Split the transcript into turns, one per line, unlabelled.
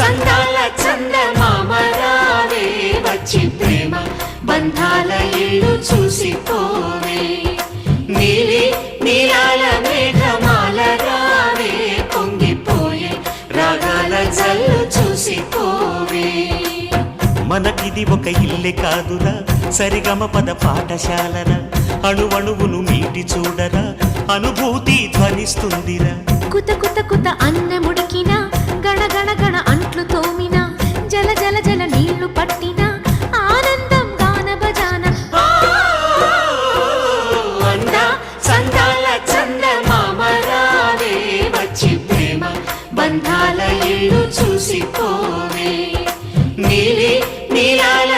సందాల చందమామ రావే వచ్చి ప్రేమ బంధాల ఇల్లు చూసిపోవే నీలి నీలాల మేఘమాల రావే పొంగిపోయే రాగాల జల్లు చూసిపోవే
మనకిది ఒక ఇల్లే కాదురా సరిగమ పద పాఠశాలరా అణువణువును మీటి చూడరా అనుభూతి ధ్వనిస్తుందిరా
కుత కుత కుత అన్నముడికినా గణ గణ గణ అంట్లు తోమినా జల జల జల నీళ్లు పట్టినా ఆనందం గాన భజాన
అందా సందాల చందమామ రావే వచ్చి ప్రేమ బంధాల ఇల్లు చూసిపోవే నీలి నీలాల